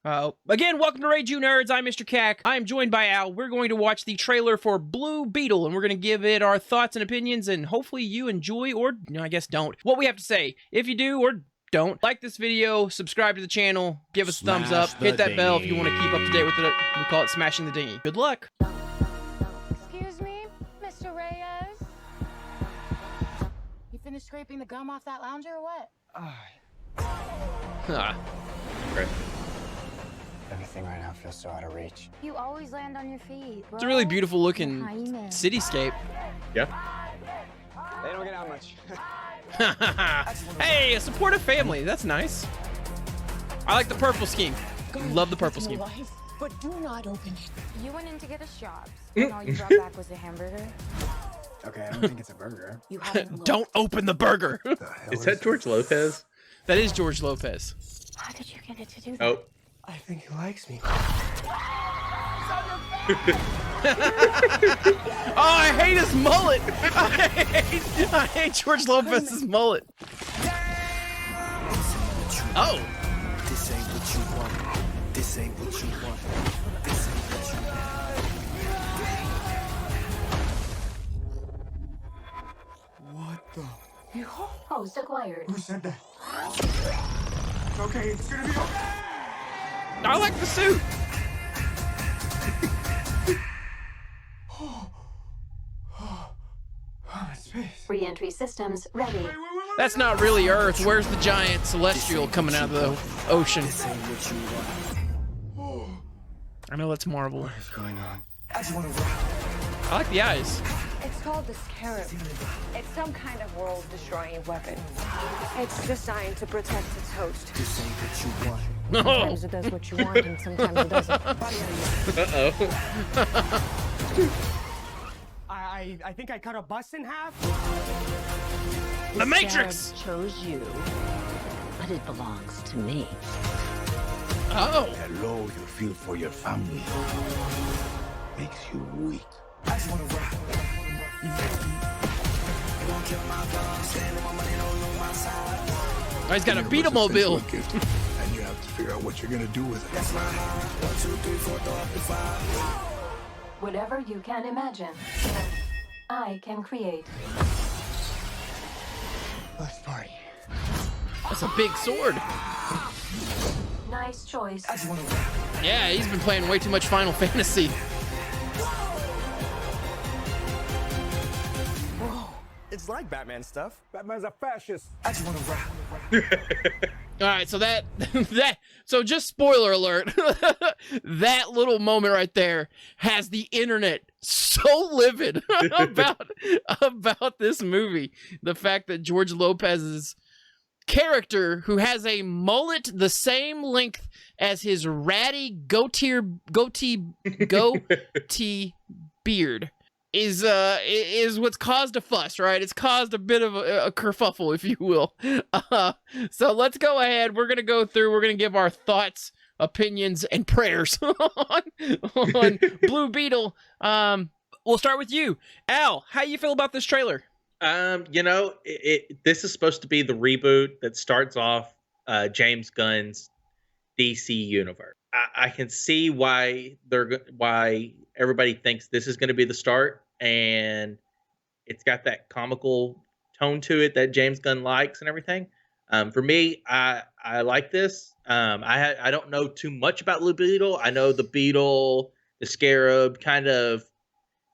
Again, welcome to Rage You Nerds. I'm Mr. Cack. I'm joined by Al. We're going to watch the trailer for Blue Beetle, and we're going to give it our thoughts and opinions, and hopefully you enjoy, or I guess don't, what we have to say. If you do or don't, like this video, subscribe to the channel, give us a thumbs up, hit that bell if you want to keep up to date with it. We call it smashing the dinghy. Good luck. Excuse me, Mr. Reyes? You finished scraping the gum off that lounger or what? Great. Everything right now feels so out of reach. You always land on your feet, bro. It's a really beautiful looking cityscape. Yeah. They don't get out much. Hey, a supportive family. That's nice. I like the purple scheme. Love the purple scheme. But do not open it. You went in to get us jobs, Mm. and all you brought back was a hamburger. Okay, I don't think it's a burger. You haven't Don't open the burger. Is that George Lopez? That is George Lopez. How did you get it to do that? Oh. I think he likes me. Oh, I hate his mullet. I hate George Lopez's mullet. Oh. This ain't what you want. This ain't what you want. This ain't what you want. What the? Host acquired. Who said that? It's okay, it's gonna be okay. I like the suit. Space. Re-entry systems ready. That's not really Earth. Where's the giant celestial coming out of the ocean? This ain't what you want. I know that's Marvel. What is going on? I just wanna rock. I like the eyes. It's called the Scarab. It's some kind of world-destroying weapon. It's designed to protect its host. This ain't what you want. No. Sometimes it does what you want, and sometimes it doesn't. I think I cut a bus in half. The Matrix. Chose you, but it belongs to me. Oh. Hello, you feel for your family. Makes you weak. I just wanna rock. Oh, he's got a Beetlemobile. And you have to figure out what you're gonna do with it. That's my heart. 1, 2, 3, 4, up to 5. Whatever you can imagine, I can create. Let's party. That's a big sword. Nice choice. I just wanna rock. Yeah, he's been playing way too much Final Fantasy. It's like Batman stuff. Batman's a fascist. I just wanna rock. All right, so so just spoiler alert, that little moment right there has the internet so livid about this movie. The fact that George Lopez's character, who has a mullet the same length as his ratty goatee beard, is what's caused a fuss, right? It's caused a bit of a kerfuffle, if you will. So let's go ahead. We're gonna go through. We're gonna give our thoughts, opinions, and prayers on Blue Beetle. We'll start with you, Al. How you feel about this trailer? This is supposed to be the reboot that starts off James Gunn's DC universe. I can see why everybody thinks this is going to be the start, and it's got that comical tone to it that James Gunn likes and everything. For me, I like this. I don't know too much about Blue Beetle. I know the Beetle, the Scarab, kind of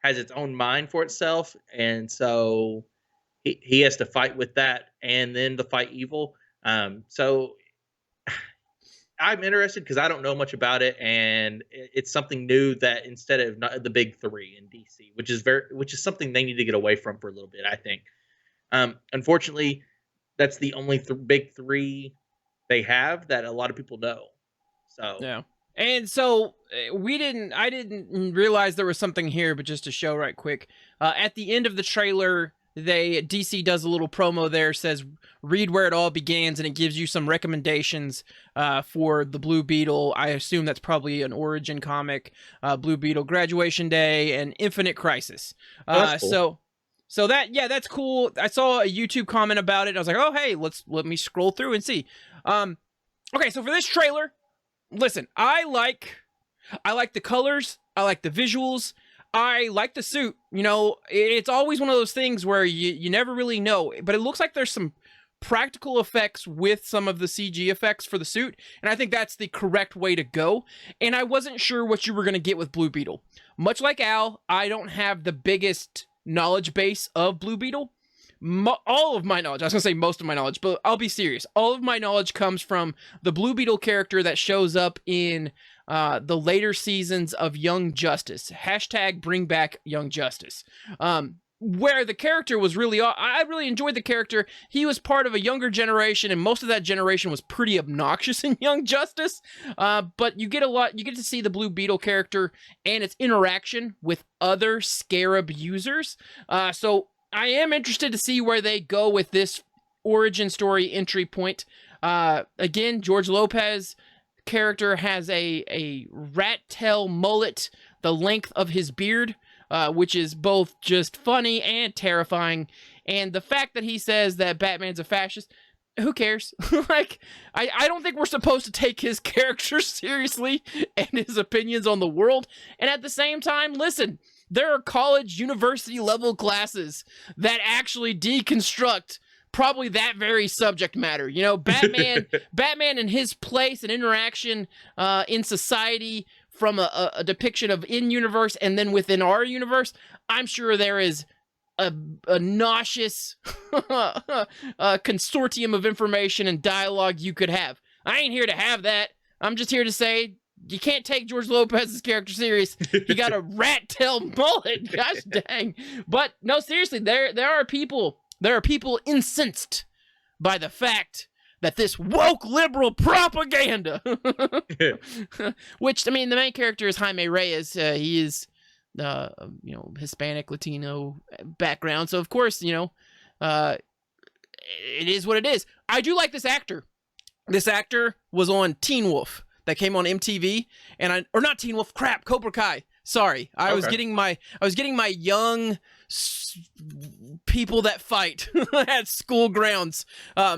has its own mind for itself, and so he has to fight with that, and then to fight evil. So I'm interested because I don't know much about it, and it's something new that instead of not the big three in DC, which is something they need to get away from for a little bit, I think. Unfortunately, that's the only big three they have that a lot of people know. So yeah, and so I didn't realize there was something here, but just to show right quick, at the end of the trailer, DC does a little promo there, says read where it all begins, and it gives you some recommendations for the Blue Beetle. I assume that's probably an origin comic. Blue Beetle Graduation Day and Infinite Crisis. That's cool. So that's cool. I saw a YouTube comment about it. I was like, oh hey, let me scroll through and see. Okay, so for this trailer, listen, I like the colors, I like the visuals, I like the suit. You know, it's always one of those things where you never really know, but it looks like there's some practical effects with some of the CG effects for the suit, and I think that's the correct way to go. And I wasn't sure what you were going to get with Blue Beetle. Much like Al, I don't have the biggest knowledge base of Blue Beetle. All of my knowledge, I was going to say most of my knowledge, but I'll be serious. All of my knowledge comes from the Blue Beetle character that shows up in the later seasons of Young Justice. Hashtag bring back Young Justice. Where the character was really, I really enjoyed the character. He was part of a younger generation, and most of that generation was pretty obnoxious in Young Justice. But you get to see the Blue Beetle character and its interaction with other Scarab users. So I am interested to see where they go with this origin story entry point. Again, George Lopez character has a rat tail mullet, the length of his beard. Which is both just funny and terrifying. And the fact that he says that Batman's a fascist, who cares? Like, I don't think we're supposed to take his character seriously and his opinions on the world. And at the same time, listen, there are college, university level classes that actually deconstruct probably that very subject matter. You know, Batman and his place and interaction in society, from a depiction of in-universe and then within our universe. I'm sure there is a nauseous consortium of information and dialogue you could have. I ain't here to have that. I'm just here to say you can't take George Lopez's character serious. He got a rat tail mullet. Gosh dang. But no, seriously, there are people incensed by the fact that this woke liberal propaganda, which, I mean, the main character is Jaime Reyes. He is, Hispanic, Latino background. So, of course, it is what it is. I do like this actor. This actor was on Teen Wolf that came on MTV, or not Teen Wolf, Cobra Kai. Sorry, I was getting my young people that fight at school grounds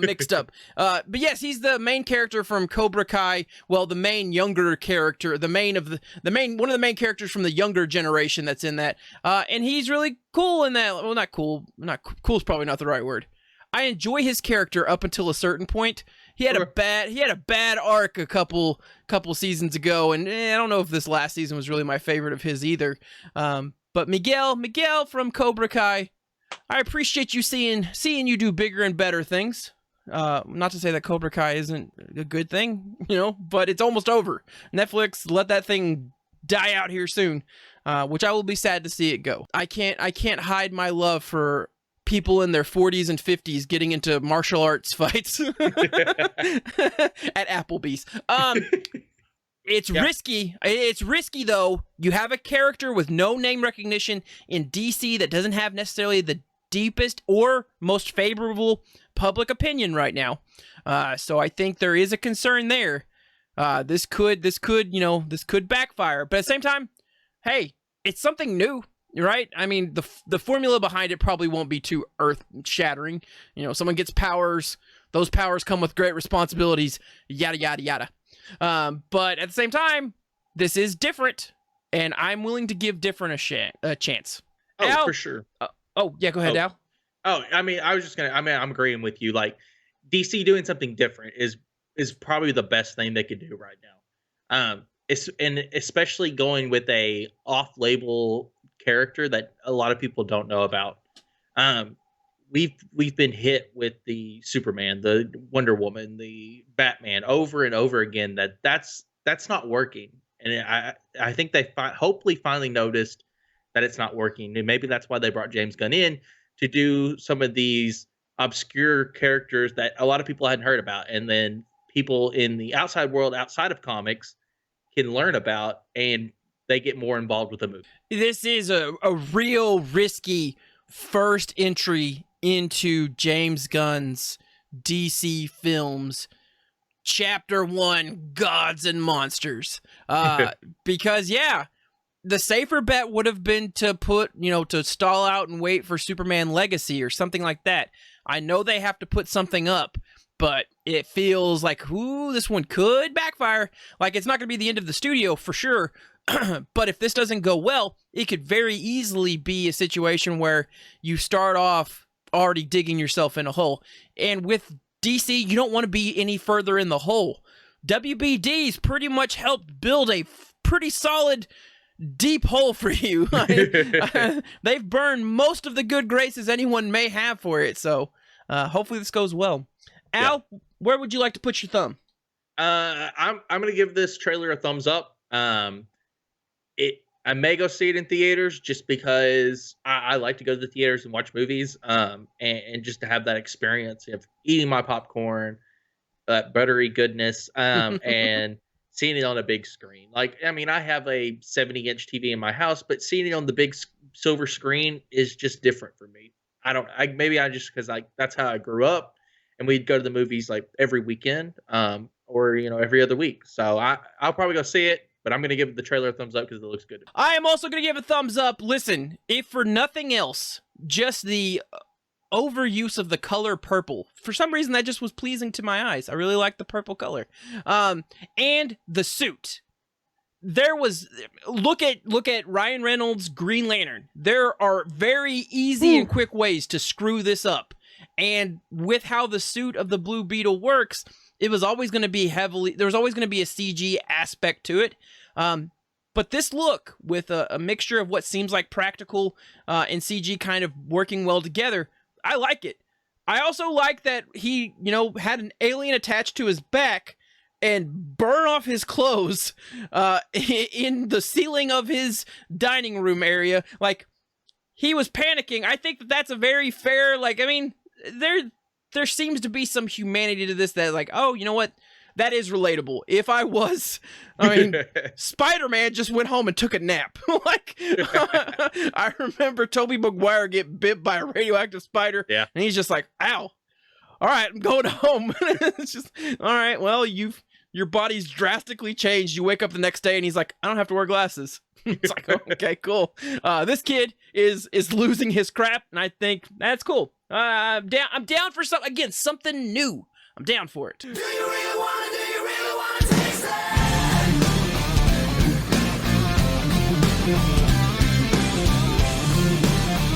mixed up. But yes, he's the main character from Cobra Kai. Well, the main younger character, one of the main characters from the younger generation that's in that. And he's really cool in that. Well, not cool. Cool is probably not the right word. I enjoy his character up until a certain point. He had a bad arc a couple seasons ago, and I don't know if this last season was really my favorite of his either. But Miguel from Cobra Kai, I appreciate you seeing you do bigger and better things. Not to say that Cobra Kai isn't a good thing, but it's almost over. Netflix, let that thing die out here soon, which I will be sad to see it go. I can't hide my love for people in their 40s and 50s getting into martial arts fights at Applebee's. It's risky. It's risky, though. You have a character with no name recognition in DC that doesn't have necessarily the deepest or most favorable public opinion right now. So I think there is a concern there. This could backfire. But at the same time, hey, it's something new. Right? I mean, the formula behind it probably won't be too earth-shattering. Someone gets powers. Those powers come with great responsibilities. Yada, yada, yada. But at the same time, this is different, and I'm willing to give different a chance. Oh, Al, for sure. Yeah, go ahead, Al. Oh, I mean, I'm agreeing with you. Like, DC doing something different is probably the best thing they could do right now. And especially going with a off-label character that a lot of people don't know about. We've been hit with the Superman, the Wonder Woman, the Batman over and over again. That's not working, and I think they hopefully finally noticed that it's not working, and maybe that's why they brought James Gunn in to do some of these obscure characters that a lot of people hadn't heard about, and then people in the outside world, outside of comics, can learn about, and they get more involved with the movie. This is a real risky first entry into James Gunn's DC films, Chapter 1, Gods and Monsters. Because, yeah, the safer bet would have been to to stall out and wait for Superman Legacy or something like that. I know they have to put something up, but it feels like, ooh, this one could backfire. Like, it's not going to be the end of the studio for sure. But if this doesn't go well, it could very easily be a situation where you start off already digging yourself in a hole. And with DC, you don't want to be any further in the hole. WBD's pretty much helped build a pretty solid deep hole for you. They've burned most of the good graces anyone may have for it. So hopefully this goes well. Al, where would you like to put your thumb? I'm going to give this trailer a thumbs up. I may go see it in theaters just because I like to go to the theaters and watch movies, and just to have that experience of eating my popcorn, that buttery goodness, and seeing it on a big screen. Like, I mean, I have a 70-inch TV in my house, but seeing it on the big silver screen is just different for me. Maybe because that's how I grew up, and we'd go to the movies like every weekend, or every other week. So I'll probably go see it. But I'm going to give the trailer a thumbs up because it looks good. I am also going to give a thumbs up. Listen, if for nothing else, just the overuse of the color purple. For some reason, that just was pleasing to my eyes. I really like the purple color. And the suit. Look at Ryan Reynolds' Green Lantern. There are very easy and quick ways to screw this up. And with how the suit of the Blue Beetle works, it was always going to be there was always going to be a CG aspect to it. But this look, with a mixture of what seems like practical and CG kind of working well together, I like it. I also like that he, had an alien attached to his back and burn off his clothes in the ceiling of his dining room area. Like, he was panicking. I think that's a very fair, there seems to be some humanity to this that, oh, you know what? That is relatable. If Spider-Man just went home and took a nap. I remember Tobey Maguire get bit by a radioactive spider. Yeah. And he's just like, ow. All right, I'm going home. It's just, all right, well, your body's drastically changed. You wake up the next day and he's like, I don't have to wear glasses. It's like, okay, cool. This kid is losing his crap, and I think that's cool. I'm down for something new. I'm down for it. Do you really wanna taste it?